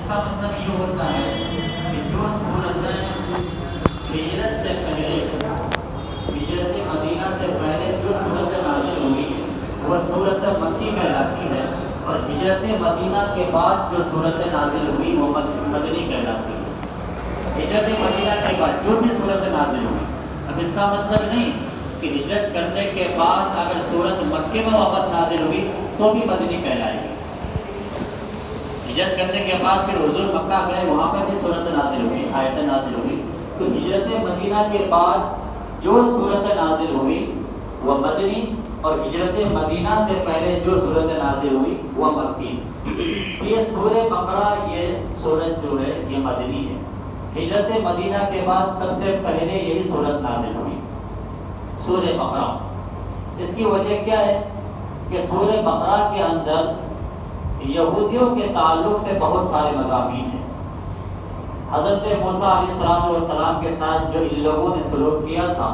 کا مطلب یہ ہوتا ہے کہ جو صورتیں ہجرت سے پہلے، ہجرت مدینہ سے پہلے جو صورتیں نازل ہوئی وہ صورت مکی کہلاتی ہے، اور ہجرت مدینہ کے بعد جو صورتیں نازل ہوئی وہ مدنی کہلاتی ہے۔ ہجرت مدینہ کے بعد جو بھی صورتیں نازل ہوئی، اب اس کا مطلب نہیں کہ ہجرت کرنے کے بعد اگر صورت مکے میں واپس نازل ہوئی تو بھی مدنی کہلائے گی۔ ہجرت کرنے کے بعد پھر حضور مکہ گئے، وہاں پہ بھی صورت نازل ہوئی، آیتیں نازل ہوئی، تو ہجرت مدینہ کے بعد جو صورت نازل ہوئی وہ مدنی، اور ہجرت مدینہ سے پہلے جو صورت نازل ہوئی وہ مکی۔ یہ سورہ بقرہ، یہ صورت جو ہے یہ مدنی ہے۔ ہجرت مدینہ کے بعد سب سے پہلے یہی صورت نازل ہوئی، سورہ بقرہ۔ اس کی وجہ کیا ہے کہ سورہ بقرہ کے اندر یہودیوں کے تعلق سے بہت سارے مضامین ہیں۔ حضرت موسیٰ علیہ السلام کے ساتھ جو ان لوگوں نے سلوک کیا تھا،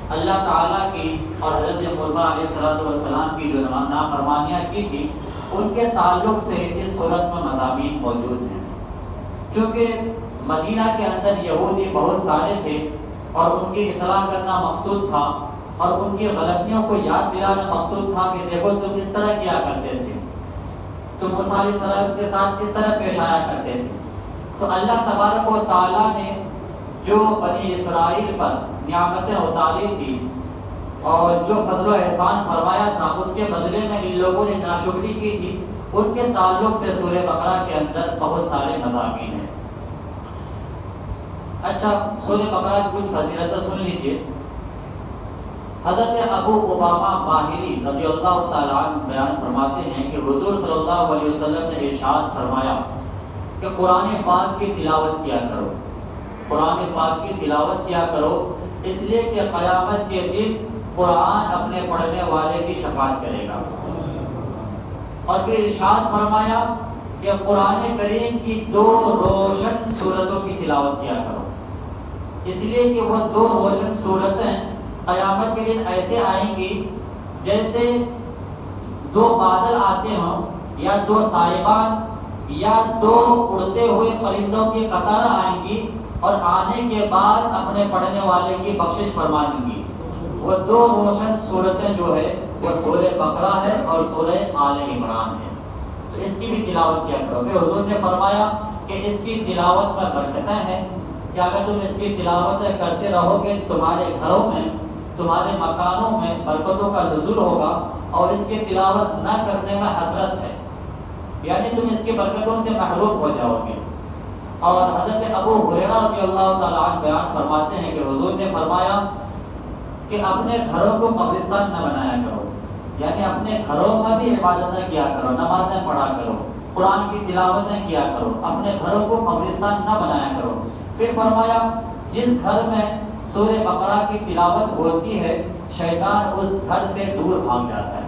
اللہ تعالیٰ کی اور حضرت موسیٰ علیہ السلام کی جو نافرمانیاں کی تھی، ان کے تعلق سے اس صورت میں مضامین موجود ہیں۔ چونکہ مدینہ کے اندر یہودی بہت سارے تھے اور ان کی اصلاح کرنا مقصود تھا، اور ان کی غلطیوں کو یاد دلانا مقصود تھا کہ دیکھو تم اس طرح کیا کرتے تھے، تو موسیٰ علیہ السلام کے ساتھ اس طرح پیش آیا کرتے تھے۔ تو اللہ تبارک و تعالیٰ نے جو بنی اسرائیل پر نعمتیں اتاری تھی اور جو فضل و احسان فرمایا تھا، اس کے بدلے میں ان لوگوں نے ناشکری کی تھی، ان کے تعلق سے سورہ بقرہ کے اندر بہت سارے مضامین ہیں۔ اچھا، سورہ بقرہ کی کچھ فضیلتیں سن لیجئے۔ حضرت ابو امامہ باہلی رضی اللہ تعالیٰ عنہ بیان فرماتے ہیں کہ حضور صلی اللہ علیہ وسلم نے ارشاد فرمایا کہ قرآن پاک کی تلاوت کیا کرو، قرآن پاک کی تلاوت کیا کرو، اس لیے کہ قیامت کے دن قرآن اپنے پڑھنے والے کی شفاعت کرے گا۔ اور پھر ارشاد فرمایا کہ قرآن کریم کی 2 روشن سورتوں کی تلاوت کیا کرو، اس لیے کہ وہ 2 روشن سورتیں قیامت کے دن ایسے آئیں گی جیسے 2 بادل آتے ہوں، یا 2 سائبان، یا 2 اڑتے ہوئے پرندوں کی قطار آئیں گی، اور آنے کے بعد اپنے پڑھنے والے کی بخشش فرمائیں گی۔ وہ 2 روشن صورتیں جو ہے وہ سورہ بقرہ ہے اور سورہ آل عمران ہے، تو اس کی بھی تلاوت کیا کرو۔ پھر حضور نے فرمایا کہ اس کی تلاوت میں برکتیں ہیں کہ اگر تم اس کی تلاوت کرتے رہو گے، تمہارے گھروں میں، تمہارے مکانوں میں برکتوں کا نزول ہوگا، اور اس کی تلاوت نہ کرنے میں حسرت ہے، یعنی تم اس کی برکتوں سے محروم ہو جاؤ گے۔ اور حضرت ابو ہریرہ رضی اللہ تعالیٰ عنہ بیان فرماتے ہیں کہ حضور نے فرمایا کہ اپنے گھروں کو قبرستان نہ بنایا کرو، یعنی اپنے گھروں میں بھی عبادتیں کیا کرو، نمازیں پڑھا کرو، قرآن کی تلاوتیں کیا کرو، اپنے گھروں کو قبرستان نہ بنایا کرو۔ پھر فرمایا جس گھر میں سورہ بقرہ کی تلاوت ہوتی ہے، شیطان اس گھر سے دور بھاگ جاتا ہے،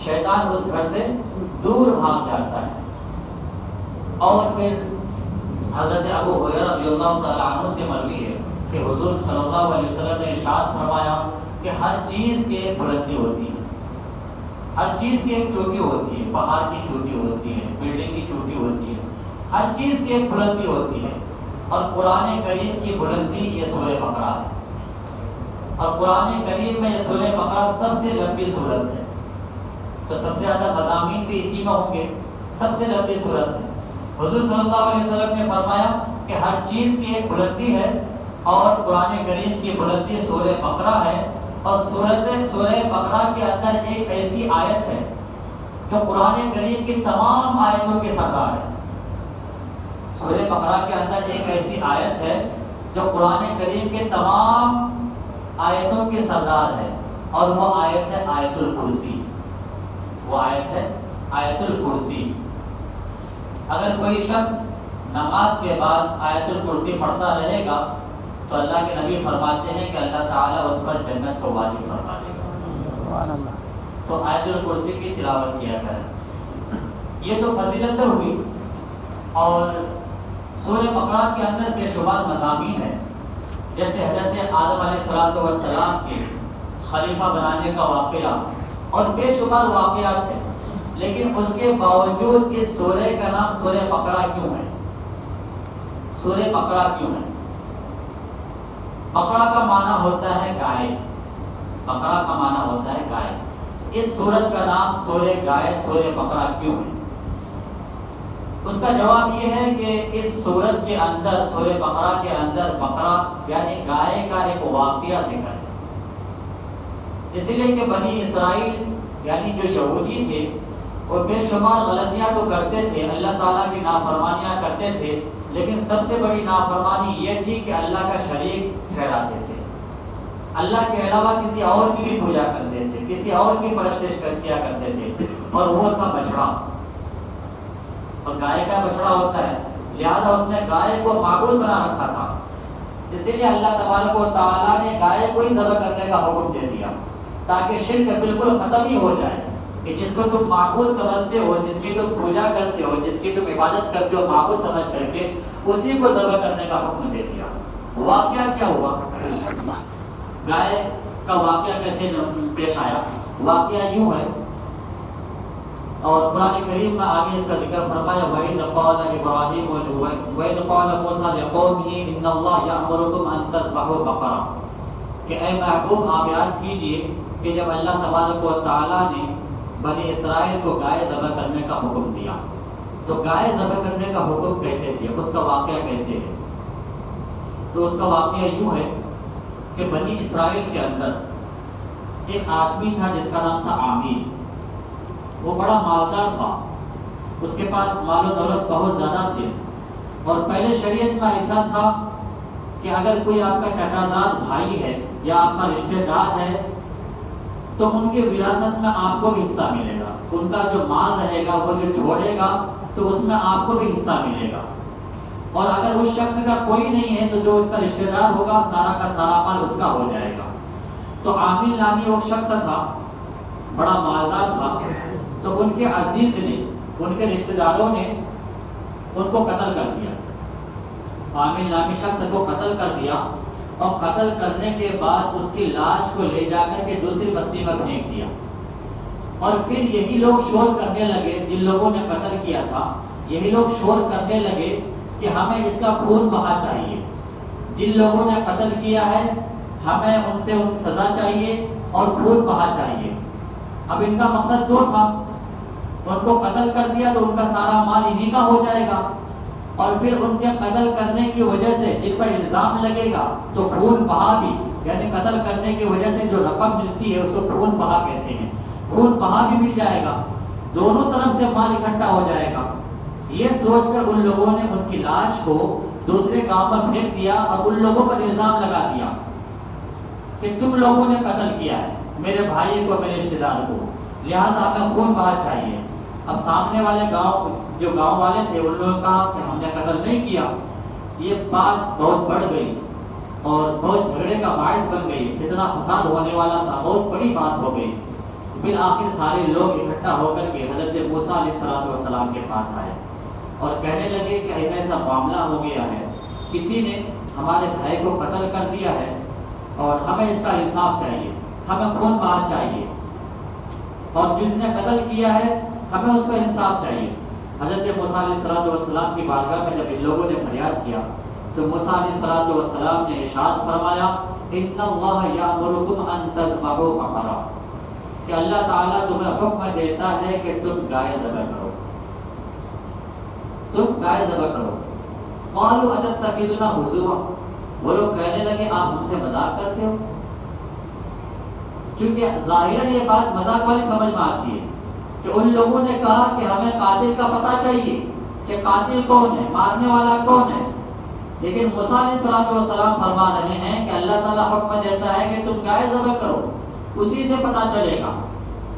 شیطان اس گھر سے دور بھاگ جاتا ہے۔ اور پھر حضرت ابو ہریرہ رضی اللہ تعالیٰ عنہ سے مروی ہے کہ حضور صلی اللہ علیہ وسلم نے ارشاد فرمایا کہ ہر چیز کی ایک بلندی ہوتی ہے، ہر چیز کی ایک چوٹی ہوتی ہے، پہاڑ کی چوٹی ہوتی ہے، بلڈنگ کی چوٹی ہوتی ہے، ہر چیز کی ایک بلندی ہوتی ہے، اور قرآن کریم کی بلندی یہ سورہ بقرہ ہے، اور قرآن کریم میں یہ سورہ بقرہ سب سے لمبی سورت ہے، تو سب سے زیادہ مضامین بھی اسی میں ہوں گے، سب سے لمبی سورت ہے۔ حضور صلی اللہ علیہ وسلم نے فرمایا کہ ہر چیز کی ایک بلندی ہے، اور قرآن کریم کی بلندی سورہ بقرہ ہے، اور سورہ بقرہ کے اندر ایک ایسی آیت ہے جو قرآن کریم کی تمام آیتوں کے سردار ہے۔ سورہ بقرہ کے اندر ایک ایسی آیت ہے جو قرآن کریم کے تمام آیتوں کے سردار ہے، اور وہ آیت ہے آیت الکرسی، وہ آیت ہے آیت الکرسی۔ اگر کوئی شخص نماز کے بعد آیت الکرسی پڑھتا رہے گا تو اللہ کے نبی فرماتے ہیں کہ اللہ تعالیٰ اس پر جنت کو واجب فرما دے گا۔ سبحان اللہ۔ تو آیت الکرسی کی تلاوت کیا کریں۔ یہ تو فضیلتیں ہوئی، اور سورہ بقرہ کے اندر بے شمار مضامین ہیں، جیسے حضرت آدم علیہ السلام کے خلیفہ بنانے کا واقعہ، اور بے شمار واقعات ہیں، لیکن اس کے باوجود اس سورہ کا نام سورہ بقرہ کیوں ہے؟ سورہ بقرہ کیوں ہے؟ بقرہ کا معنی ہوتا ہے گائے، بقرہ کا معنی ہوتا ہے گائے۔ اس سورت کا نام سورہ گائے، سورہ بقرہ کیوں ہے؟ اس کا جواب یہ ہے کہ اس سورت کے اندر، سورہ بقرہ کے اندر بقرہ یعنی گائے کا ایک واقعہ ذکر ہے، اس لیے کہ بنی اسرائیل یعنی جو یہودی تھے وہ بے شمار غلطیاں تو کرتے تھے، اللہ تعالیٰ کی نافرمانیاں کرتے تھے، لیکن سب سے بڑی نافرمانی یہ تھی کہ اللہ کا شریک ٹھہراتے تھے، اللہ کے علاوہ کسی اور کی بھی پوجا کرتے تھے، کسی اور کی پرستش کیا کرتے تھے، اور وہ تھا بچڑا، اور گائے کا بچڑا ہوتا ہے، لہذا اس نے گائے کو معبود بنا رکھا تھا، اسی لیے اللہ تبارک و تعالیٰ نے گائے کو ہی ذبح کرنے کا حکم دے دیا تاکہ شرک بالکل ختم ہی ہو جائے، کہ جس کو تم معبود سمجھتے ہو، جس کی تم پوجا کرتے ہو، جس کی تم عبادت کرتے ہو معبود سمجھ کر کے، اسی کو ذبح کرنے کا حکم دے دیا۔ واقعہ کیا ہوا؟ گائے کا واقعہ کیسے پیش آیا؟ واقعہ یوں ہے، اور قرآن کریم میں آگے اس کا ذکر فرمایا، وَإِذْ قَالَ إِبْرَاهِيمُ وَإِذْ قَالَ مُوسَىٰ لِقَوْمِهِ إِنَّ اللَّهَ يَأْمُرُكُمْ أَن تَذْبَحُوا بَقَرَةً، کہ اے محبوب آپ یاد کیجئے کہ جب اللہ تبارک و تعالیٰ نے بنی اسرائیل کو گائے ذبح کرنے کا حکم دیا، تو گائے ذبح کرنے کا حکم کیسے دیا، اس کا واقعہ کیسے ہے؟ تو اس کا واقعہ یوں ہے کہ بنی اسرائیل کے اندر ایک آدمی تھا جس کا نام تھا عامر، وہ بڑا مالدار تھا، اس کے پاس مال و دولت بہت زیادہ تھے، اور پہلے شریعت میں ایسا تھا کہ اگر کوئی آپ کا چچا زاد بھائی ہے یا آپ کا رشتہ دار ہے تو ان کی وراثت میں آپ کو بھی حصہ ملے گا، ان کا جو مال رہے گا وہ جو چھوڑے گا تو اس میں آپ کو بھی حصہ ملے گا، اور اگر اس شخص کا کوئی نہیں ہے تو جو اس کا رشتہ دار ہوگا سارا کا سارا مال اس کا ہو جائے گا۔ تو عامر نامی وہ شخص تھا، بڑا مالدار تھا، تو ان کے عزیز نے، ان کے رشتہ داروں نے ان کو قتل کر دیا، عامر نامی شخص کو قتل کر دیا، اور قتل کرنے کے بعد اس کی لاش کو لے جا کر کے دوسری بستی میں پھینک دیا، اور پھر یہی لوگ شور کرنے لگے، جن لوگوں نے قتل کیا تھا یہی لوگ شور کرنے لگے کہ ہمیں اس کا خون بہا چاہیے، جن لوگوں نے قتل کیا ہے ہمیں ان سے ان سزا چاہیے اور خون بہا چاہیے۔ اب ان کا مقصد دو تھا، ان کو قتل کر دیا تو ان کا سارا مال انہی کا ہو جائے گا، اور پھر ان کے قتل کرنے کی وجہ سے جن پر الزام لگے گا تو خون بہا بھی، یعنی قتل کرنے کی وجہ سے جو رقم ملتی ہے اس کو خون بہا کہتے ہیں، خون بہا بھی مل جائے گا، دونوں طرف سے مال اکٹھا ہو جائے گا۔ یہ سوچ کر ان لوگوں نے ان کی لاش کو دوسرے گاؤں میں پھینک دیا اور ان لوگوں پر الزام لگا دیا کہ تم لوگوں نے قتل کیا ہے میرے بھائی کو، میرے رشتہ دار کو، لہٰذا ہمیں خون بہا چاہیے۔ اب سامنے والے گاؤں جو گاؤں والے تھے ان لوگوں نے کہا کہ ہم نے قتل نہیں کیا، یہ بات بہت بڑھ گئی اور بہت جھگڑے کا باعث بن گئی، فتنہ فساد ہونے والا تھا، بہت بڑی بات ہو گئی۔ بالآخر سارے لوگ اکٹھا ہو کر کے حضرت موسیٰ علیہ السلام کے پاس آئے اور کہنے لگے کہ ایسا ایسا معاملہ ہو گیا ہے، کسی نے ہمارے بھائی کو قتل کر دیا ہے اور ہمیں اس کا انصاف چاہیے، ہمیں خون بہا چاہیے، اور جس نے قتل کیا ہے ہمیں اس کا انصاف چاہیے۔ حضرت موسیٰ علیہ السلام کی بارگاہ میں جب ان لوگوں نے فریاد کیا تو موسیٰ علیہ السلام نے ارشاد فرمایا، ان اللہ یأمرکم ان تذبحوا بقرہ، کہ اللہ تعالیٰ تمہیں حکم دیتا ہے کہ تم گائے ذبح کرو، تم گائے ذبح کرو۔ قالوا اتتخذنا ہزوا، وہ لوگ کہنے لگے آپ ہم سے مذاق کرتے ہو، چونکہ ظاہراً یہ بات مذاق والی سمجھ میں آتی ہے کہ ان لوگوں نے کہا کہ ہمیں قاتل کا پتہ چاہیے کہ قاتل کون ہے، مارنے والا کون ہے، لیکن موسیٰ علیہ السلام فرما رہے ہیں کہ اللہ تعالیٰ حکم دیتا ہے کہ تم گائے ذبح کرو، اسی سے پتہ چلے گا۔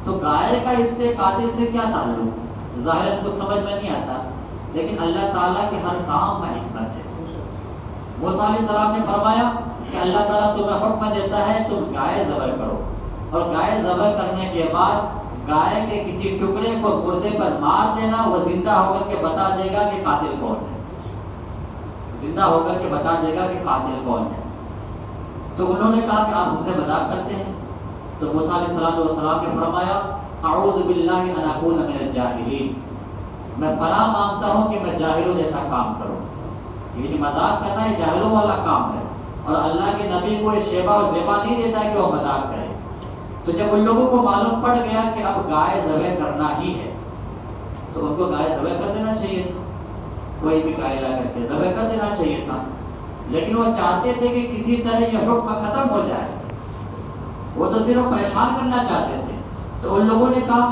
تو گائے کا اس سے قاتل سے کیا تعلق؟ ظاہراً کچھ سمجھ میں نہیں آتا، لیکن اللہ تعالیٰ کے ہر کام میں حکمت ہے۔ موسیٰ علیہ السلام نے فرمایا کہ اللہ تعالیٰ تمہیں حکم دیتا ہے تم گائے ذبح کرو، اور گائے ذبح کرنے کے بعد گائے کے کسی ٹکڑے کو مردے پر مار دینا، وہ زندہ ہو کر کے بتا دے گا کہ قاتل کون ہے، زندہ ہو کر کے بتا دے گا کہ قاتل کون ہے۔ تو انہوں نے کہا کہ آپ ہم سے مذاق کرتے ہیں، تو موسیٰ علیہ السلام نے فرمایا اعوذ باللہ ان اکون من الجاہلین، میں پناہ مانگتا ہوں کہ میں جاہلوں جیسا کام کروں، یعنی مذاق کرنا یہ جاہلوں والا کام ہے، اور اللہ کے نبی کو شیبہ اور زیبہ نہیں دیتا ہے کہ وہ مذاق کرے۔ تو جب ان لوگوں کو معلوم پڑ گیا کہ اب گائے ذبح کرنا ہی ہے تو ان کو گائے ذبح کر دینا چاہیے تھا، کوئی بھی گائے لا کر کے ذبح کر دینا چاہیے تھا، لیکن وہ چاہتے تھے کہ کسی طرح یہ حکم ختم ہو جائے، وہ تو صرف پریشان کرنا چاہتے تھے۔ تو ان لوگوں نے کہا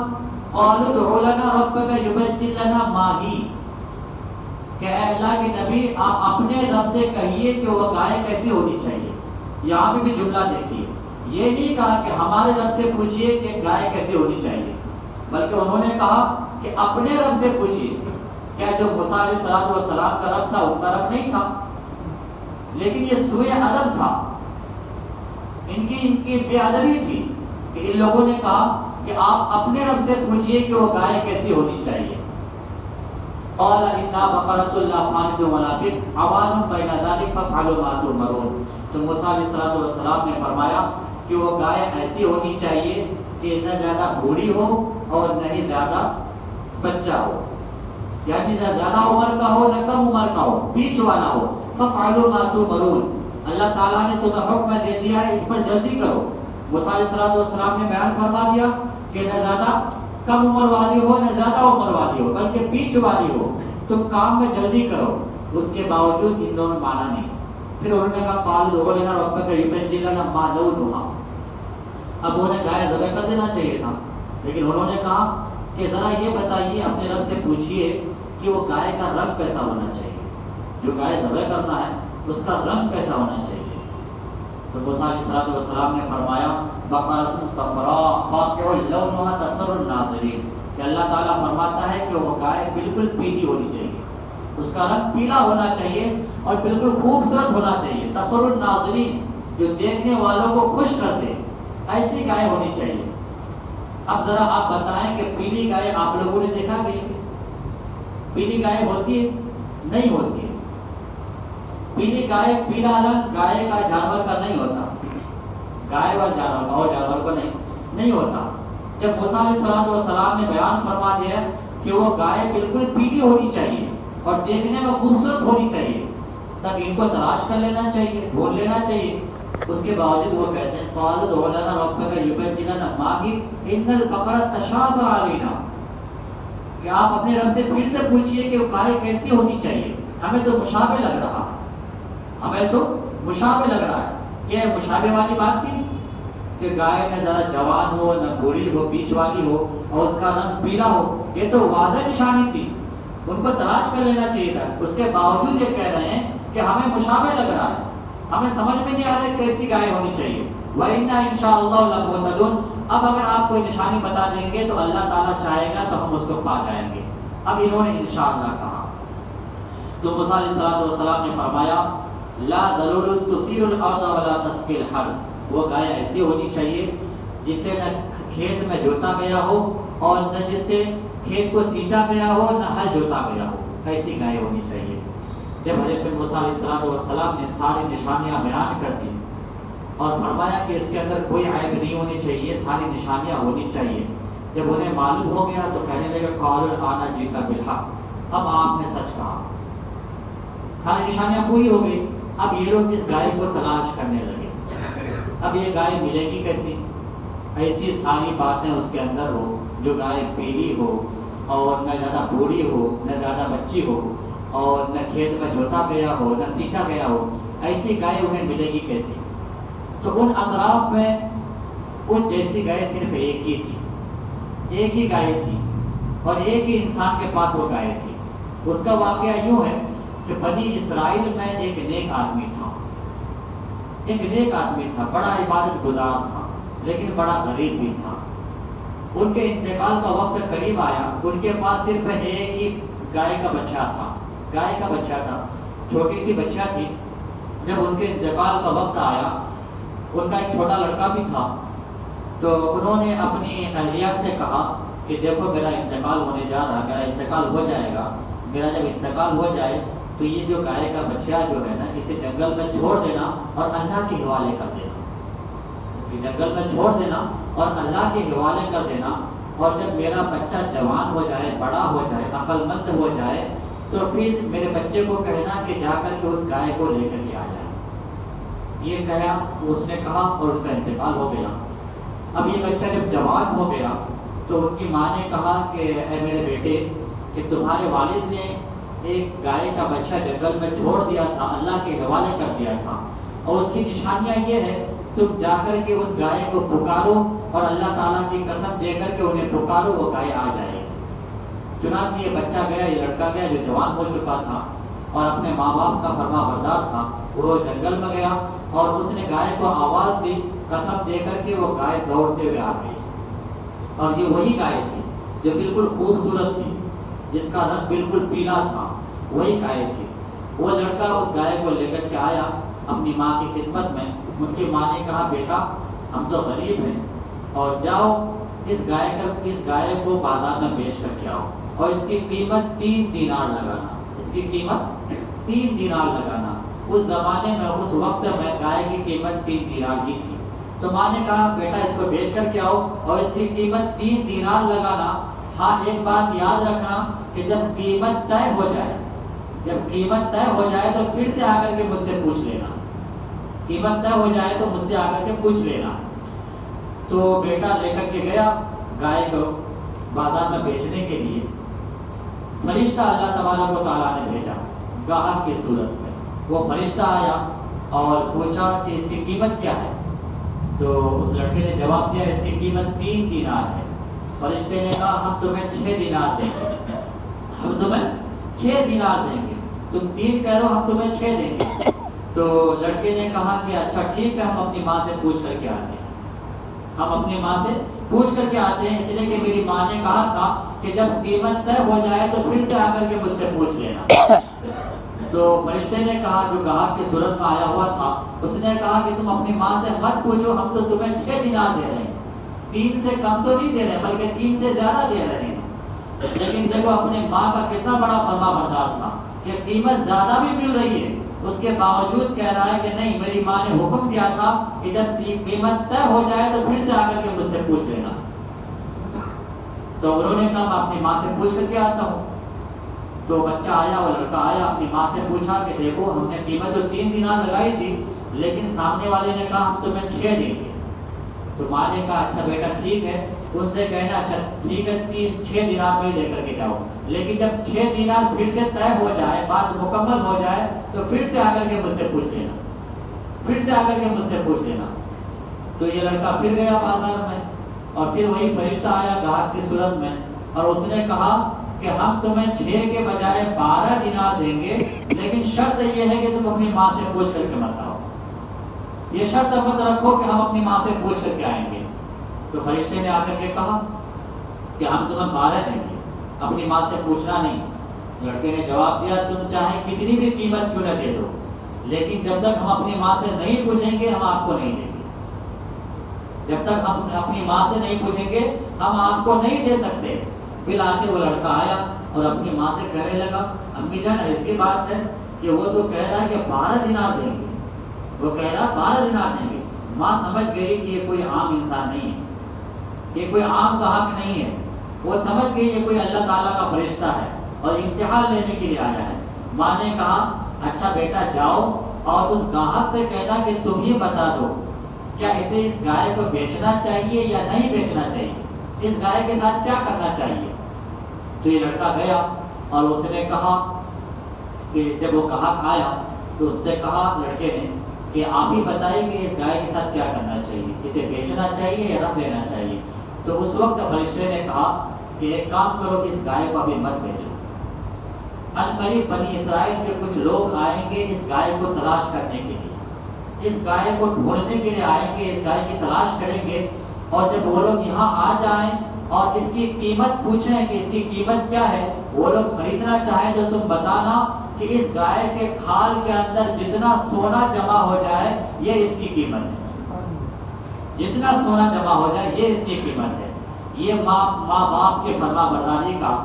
قالوا ادع لنا ربك يبدل لنا ما هي، کہ اے اللہ کے نبی آپ اپنے رب سے کہیے کہ وہ گائے کیسی ہونی چاہیے۔ یہاں پہ بھی جملہ دیکھیے، یہ نہیں کہا کہ ہمارے رب سے پوچھئے کہ گائے کیسی ہونی چاہیے، بلکہ انہوں نے کہا کہ اپنے رب سے پوچھئے۔ کیا جو موسیٰ علیہ السلام کا رب تھا ان کا رب نہیں تھا؟ لیکن یہ سوء ادب تھا، ان کی بے ادبی تھی کہ ان لوگوں نے کہا کہ آپ اپنے رب سے پوچھئے کہ وہ گائے کیسی ہونی چاہیے۔ قال انا بقرۃ لا فارض ولا بکر عوان بین ذلک فافعلوا ما تؤمرون۔ تو موسیٰ علیہ السلام نے فرمایا کہ وہ گائے ایسی ہونی چاہیے کہ نہ زیادہ بوڑھی ہو اور نہ ہی زیادہ بچہ ہو، یعنی نہ زیادہ عمر کا ہو نہ کم عمر کا ہو، بیچ والا ہو۔ فافعلوا ما تؤمرون، اللہ تعالیٰ نے تمہیں حکم دے دیا ہے اس پر جلدی کرو۔ موسیٰ علیہ السلام نے بیان فرما دیا کہ نہ زیادہ کم عمر والی ہو نہ زیادہ عمر والی ہو بلکہ بیچ والی ہو، تم کام میں جلدی کرو۔ اس کے باوجود ان دونوں مانا نہیں۔ پھر انہوں نے کہا قالوا ادع لنا ربك يبدل لنا ما لونها، اب انہیں گائے ذبح کر دینا چاہیے تھا، لیکن انہوں نے کہا کہ ذرا یہ بتائیے اپنے رب سے پوچھئے کہ وہ گائے کا رنگ کیسا ہونا چاہیے، جو گائے ذبح کرنا ہے اس کا رنگ کیسا ہونا چاہیے۔ تو موسیٰ علیہ السلام نے فرمایا بقرۃ صفراء فاقع لونها تسر الناظرین، کہ اللہ تعالیٰ فرماتا ہے کہ وہ گائے بالکل پیلی ہونی چاہیے، اس کا رنگ پیلا ہونا چاہیے اور بالکل خوبصورت ہونا چاہیے، تسر الناظرین، جو دیکھنے والوں کو خوش کر دے، ایسی گائے ہونی چاہیے۔ اب ذرا آپ بتائیں کہ پیلی گائے آپ لوگوں نے دیکھا کہ پیلی گائے ہوتی ہے؟ نہیں ہوتی ہے۔ پیلی گائے، پیلا رنگ گائے کا جانور کا نہیں ہوتا، گائے اور جانور کا اور جانور کو نہیں ہوتا۔ جب موسیٰ علیہ السلام نے بیان فرما دیا کہ وہ گائے بالکل پیلی ہونی چاہیے اور دیکھنے میں خوبصورت ہونی چاہیے، تب ان کو تلاش کر لینا چاہیے، ڈھونڈ لینا چاہیے۔ اس کے باوجود وہ کہتے ہیں قالوا ادع لنا ربك يبدل لنا ما هي ان البقرة تشابه علينا، کہ آپ اپنے رب سے پھر سے پوچھئے کہ وہ گائے کیسی ہونی چاہیے، ہمیں تو مشابہ لگ رہا ہے، ہمیں تو مشابہ لگ رہا ہے۔ کیا مشابہ والی بات تھی کہ گائے نہ زیادہ جوان ہو نہ بوڑھی ہو، بیچ والی ہو اور اس کا رنگ پیلا ہو؟ یہ تو واضح نشانی تھی، ان کو تلاش کر لینا چاہیے تھا۔ اس کے باوجود یہ کہہ رہے ہیں کہ ہمیں مشابہ لگ رہا ہے، ہمیں سمجھ میں نہیں آ رہا ہے کیسی گائے ہونی چاہیے۔ وَإِنَّا إِنشَاءَ اللَّهُ لَمُهْتَدُونَ، اب اگر آپ کوئی نشانی بتا دیں گے تو اللہ تعالیٰ چاہے گا تو ہم اس کو پا جائیں گے۔ اب انہوں نے انشاءاللہ کہا تو موسیٰ علیہ السلام نے فرمایا لا ضرور تثیر الارض ولا تسقی الحرث، وہ گائے ایسی ہونی چاہیے جسے نہ کھیت میں جوتا گیا ہو اور نہ جس سے کھیت کو سینچا گیا ہو نہ ہل جوتا گیا ہو، ایسی گائے ہونی چاہیے۔ جب حضرت موسیٰ علیہ السلام نے ساری نشانیاں بیان کر دی اور فرمایا کہ اس کے اندر کوئی عیب نہیں ہونی چاہیے، ساری نشانیاں ہونی چاہیے، جب انہیں معلوم ہو گیا تو کہنے لگے قالوا الآن جئت بالحق، اب آپ نے سچ کہا، ساری نشانیاں پوری ہو گئی۔ اب یہ لوگ اس گائے کو تلاش کرنے لگے، اب یہ گائے ملے گی کیسی؟ ایسی ساری باتیں اس کے اندر ہو جو گائے پیلی ہو اور نہ زیادہ بوڑھی ہو نہ زیادہ بچی ہو اور نہ کھیت میں جوتا گیا ہو نہ سینچا گیا ہو، ایسی گائے انہیں ملے گی کیسی؟ تو ان اطراف میں ان جیسی گائے صرف ایک ہی تھی، ایک ہی گائے تھی اور ایک ہی انسان کے پاس وہ گائے تھی۔ اس کا واقعہ یوں ہے کہ بنی اسرائیل میں ایک نیک آدمی تھا، ایک نیک آدمی تھا، بڑا عبادت گزار تھا لیکن بڑا غریب بھی تھا۔ ان کے انتقال کا وقت قریب آیا، ان کے پاس صرف ایک ہی گائے کا بچہ تھا، گائے کا بچہ تھا، چھوٹی سی بچہ تھی۔ جب ان کے انتقال کا وقت آیا، ان کا ایک چھوٹا لڑکا بھی تھا، تو انہوں نے اپنی اہلیہ سے کہا کہ دیکھو میرا انتقال ہونے جا رہا، میرا انتقال ہو جائے گا، میرا جب انتقال ہو جائے تو یہ جو گائے کا بچہ جو ہے نا اسے جنگل میں چھوڑ دینا اور اللہ کے حوالے کر دینا، جنگل میں چھوڑ دینا اور اللہ کے حوالے کر دینا، اور جب میرا بچہ جوان ہو جائے، بڑا ہو جائے، عقل مند ہو جائے تو پھر میرے بچے کو کہنا کہ جا کر کے اس گائے کو لے کر کے آ جائے۔ یہ کہا، اس نے کہا اور ان کا انتقال ہو گیا۔ اب یہ بچہ جب جوان ہو گیا تو ان کی ماں نے کہا کہ اے میرے بیٹے، کہ تمہارے والد نے ایک گائے کا بچہ جنگل میں چھوڑ دیا تھا، اللہ کے حوالے کر دیا تھا، اور اس کی نشانیاں یہ ہے، تم جا کر کے اس گائے کو پکارو اور اللہ تعالیٰ کی قسم دے کر کے انہیں پکارو، وہ گائے آ جائے گی۔ چنانچہ یہ بچہ گیا، یہ لڑکا گیا جو جوان ہو چکا تھا اور اپنے ماں باپ کا فرما بردار تھا، وہ جنگل میں گیا اور اس نے گائے کو آواز دی، قسم دے کر کے وہ گائے دوڑتے ہوئے آ گئی، اور یہ وہی گائے تھی جو بالکل خوبصورت تھی، جس کا رنگ بالکل پیلا تھا، وہی گائے تھی۔ وہ لڑکا اس گائے کو لے کر کے آیا اپنی ماں کی خدمت میں۔ ان کی ماں نے کہا بیٹا ہم تو غریب ہیں، اور جاؤ اس گائے کو بازار میں بیچ کر کے آؤ، اور اس کی قیمت 3 دینار لگانا، اس کی قیمت 3 دینار لگانا۔ اس زمانے میں، اس وقت میں گائے کی قیمت 3 دینار کی تھی۔ تو ماں نے کہا بیٹا اس کو بیچ کر کے آؤ اور اس کی قیمت 3 دینار لگانا۔ ہاں ایک بات یاد رکھنا کہ جب قیمت طے ہو جائے، جب قیمت طے ہو جائے تو پھر سے آ کر کے مجھ سے پوچھ لینا، قیمت طے ہو جائے تو مجھ سے آ کر کے پوچھ لینا۔ تو بیٹا لے کر کے گیا گائے کو بازار میں بیچنے کے لیے۔ فرشتہ اللہ تبارک و تعالیٰ نے بھیجا گاہک کی صورت میں۔ وہ فرشتہ آیا اور پوچھا کہ اس کی قیمت کیا ہے؟ تو اس لڑکے نے جواب دیا اس کی قیمت 3 دینار ہے۔ فرشتے نے کہا ہم تمہیں 6 دینار دیں گے، ہم تمہیں 6 دینار دیں گے، تم 3 کہہ رہو، ہم تمہیں 6 دیں گے۔ تو لڑکے نے کہا کہ اچھا ٹھیک ہے، ہم اپنی ماں سے پوچھ کر کے آتے ہیں، ہم اپنی ماں سے پوچھ کر کے آتے ہیں، اس لیے کہ میری ماں نے کہا تھا کہ جب قیمت طے ہو جائے تو پھر سے آ کر کے مجھ سے پوچھ لینا۔ تو فرشتے نے کہا جو گاہک کی صورت میں آیا ہوا تھا، اس نے کہا کہ تم اپنی ماں سے مت پوچھو، ہم تو تمہیں 6 دینار دے رہے ہیں، 3 سے کم تو نہیں دے رہے بلکہ 3 سے زیادہ دے رہے ہیں۔ لیکن دیکھو اپنے ماں کا کتنا بڑا فرما بردار تھا کہ قیمت زیادہ بھی مل رہی ہے، اس کے باوجود کہہ رہا ہے کہ نہیں، میری ماں نے حکم دیا تھا کہ جب قیمت طے ہو جائے تو پھر سے آ کر کے مجھ سے پوچھ لینا۔ تو انہوں نے کہا میں اپنی ماں سے پوچھ کر کے آتا ہوں۔ تو بچہ آیا، وہ لڑکا آیا، اپنی ماں سے پوچھا کہ دیکھو ہم نے قیمت تو 3 دینار لگائی تھی، لیکن سامنے والے نے کہا ہم تمہیں 6 دیں گے۔ تو ماں نے کہا اچھا بیٹا ٹھیک ہے، ان سے کہنا اچھا ٹھیک ہے 6 دینار میں لے کر کے جاؤ، لیکن جب 6 دینار پھر سے طے ہو جائے، بات مکمل ہو جائے تو پھر سے آ کر کے مجھ سے پوچھ لینا، پھر سے آ کر کے مجھ سے پوچھ لینا۔ تو یہ لڑکا پھر گیا بازار میں، اور پھر وہی فرشتہ آیا گاہک کی صورت میں، اور اس نے کہا کہ ہم تمہیں 6 کے بجائے 12 دینار دیں گے، لیکن شرط یہ ہے کہ تم اپنی ماں سے پوچھ کر کے مت آؤ، یہ شرط مت رکھو کہ ہم اپنی ماں سے پوچھ کر کے آئیں گے۔ تو فرشتے نے آ کر کے کہا کہ ہم تمہیں 12 دیں گے، اپنی ماں سے پوچھنا نہیں۔ لڑکے نے جواب دیا تم چاہے کتنی بھی قیمت کیوں نہ دے دو، لیکن جب تک ہم اپنی ماں سے نہیں پوچھیں گے ہم آپ کو نہیں دیں گے، جب تک ہم اپنی ماں سے نہیں پوچھیں گے ہم آپ کو نہیں دے سکتے۔ بالآخر وہ لڑکا آیا اور اپنی ماں سے کہنے لگا امی جان ایسی بات ہے کہ وہ تو کہہ رہا ہے کہ 12 دینار دیں گے، وہ کہہ رہا 12 دینار دیں گے۔ ماں سمجھ گئی کہ یہ کوئی عام انسان نہیں ہے، یہ کوئی عام گاہک نہیں ہے، وہ سمجھ گئی یہ کوئی اللہ تعالیٰ کا فرشتہ ہے اور امتحان لینے کے لیے آیا ہے۔ ماں نے کہا اچھا بیٹا جاؤ اور اس گاہک سے کہنا کہ تم ہی بتا دو کیا اسے اس گائے کو بیچنا چاہیے یا نہیں بیچنا چاہیے، اس گائے کے ساتھ کیا کرنا چاہیے۔ تو یہ لڑکا گیا اور اس نے کہا کہ جب وہ گاہک آیا تو اس سے کہا لڑکے نے کہ آپ ہی بتائیے کہ اس گائے کے ساتھ کیا کرنا چاہیے، اسے بیچنا چاہیے یا رکھ لینا چاہیے۔ تو اس وقت فرشتے نے کہا کہ ایک کام کرو، اس گائے کو ابھی مت بیچو، عنقریب بنی اسرائیل کے کچھ لوگ آئیں گے اس گائے کو تلاش کرنے کے لیے، اس گائے کو ڈھونڈنے کے لیے آئیں گے، اس گائے کی تلاش کریں گے، اور جب وہ لوگ یہاں آ جائیں اور اس کی قیمت پوچھیں کہ اس کی قیمت کیا ہے، وہ لوگ خریدنا چاہیں تو تم بتانا کہ اس گائے کے کھال کے اندر جتنا سونا جمع ہو جائے یہ اس کی قیمت ہے، جتنا سونا جمع ہو جائے یہ اس کی قیمت ہے۔ یہ ماں باپ کے فرما برداری کا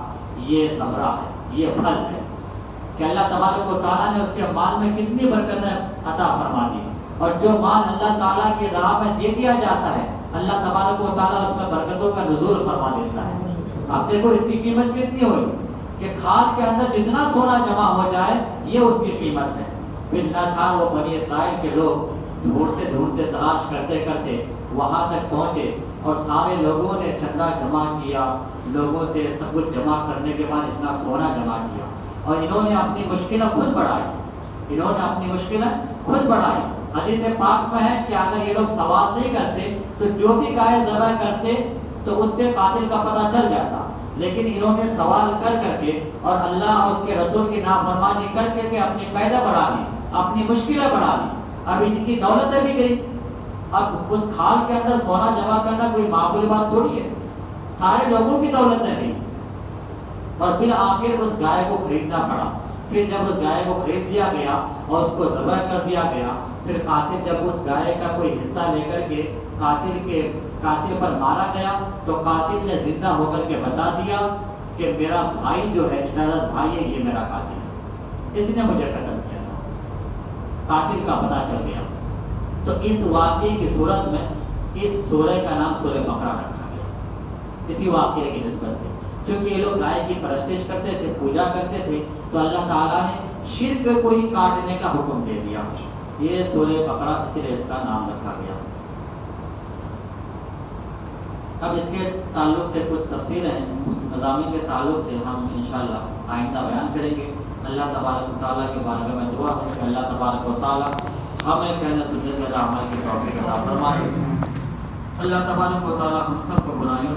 یہ ثمرہ ہے، یہ پھل ہے کہ اللہ تبارک و تعالیٰ نے اس کے مال میں کتنی برکتیں عطا فرما دی، اور جو مال اللہ تعالیٰ کی راہ میں دے دیا جاتا ہے اللہ تبارک و تعالیٰ اس میں برکتوں کا نزول فرما دیتا ہے۔ آپ دیکھو اس کی قیمت کتنی ہوئی، کہ کھاد کے اندر جتنا سونا جمع ہو جائے یہ اس کی قیمت ہے۔ پھر لاچار وہ بنی اسرائیل کے لوگ ڈھونڈتے ڈھونڈتے تلاش کرتے کرتے وہاں تک پہنچے اور سارے لوگوں نے چندہ جمع کیا، لوگوں سے سب کچھ جمع کرنے کے بعد اتنا سونا جمع کیا، اور انہوں نے اپنی مشکلیں خود بڑھائی، انہوں نے اپنی مشکلیں خود بڑھائی۔ حدیث پاک میں ہے کہ اگر یہ لوگ سوال نہیں کرتے تو جو بھی گائے ذبح کرتے تو اس سے قاتل کا پتہ چل جاتا، لیکن انہوں نے سوال کر کر کے اور اللہ اور اس کے رسول کی نافرمانی کر کے اپنی قیدیں بڑھا لی، اپنی مشکلیں بڑھا لی، اب ان کی دولتیں بھی گئی۔ اب اس کھال کے اندر سونا جمع کرنا کوئی معمولی بات تھوڑی ہے، سارے لوگوں کی دولتیں گئی، اور بالآخر اس گائے کو خریدنا پڑا۔ پھر جب اس گائے کو خرید دیا گیا اور اس کو ذبح کر دیا گیا، پھر قاتل جب اس گائے کا کوئی حصہ لے کر کے قاتل پر مارا گیا تو قاتل نے زندہ ہو کر کے بتا دیا کہ میرا بھائی جو ہے، جنازت بھائی ہے، یہ میرا قاتل ہے، اس نے مجھے قتل کیا تھا، قاتل کا پتہ چل گیا۔ تو اس واقعے کی صورت میں اس سورہ کا نام سورہ بقرہ رکھا گیا، اسی واقعے کی نسبت سے، چونکہ یہ لوگ گائے کی پرستش کرتے تھے، پوجا کرتے تھے، تو اللہ تعالیٰ نے شرک کو ہی کاٹنے کا حکم دے دیا، یہ سورہ بقرہ اس لیے اس کا نام رکھا گیا۔ اب اس کے تعلق سے کچھ تفصیلیں ہیں، مضامین کے تعلق سے ہم انشاءاللہ آئندہ بیان کریں گے۔ اللہ تبارک و تعالیٰ کے بارے میں دعا ہے کہ اللہ تبارک و تعالیٰ ہمیں کہنے سننے سے عمل کی توفیق عطا فرمائے۔ اللہ تبارک و تعالیٰ ہم سب کو برائیوں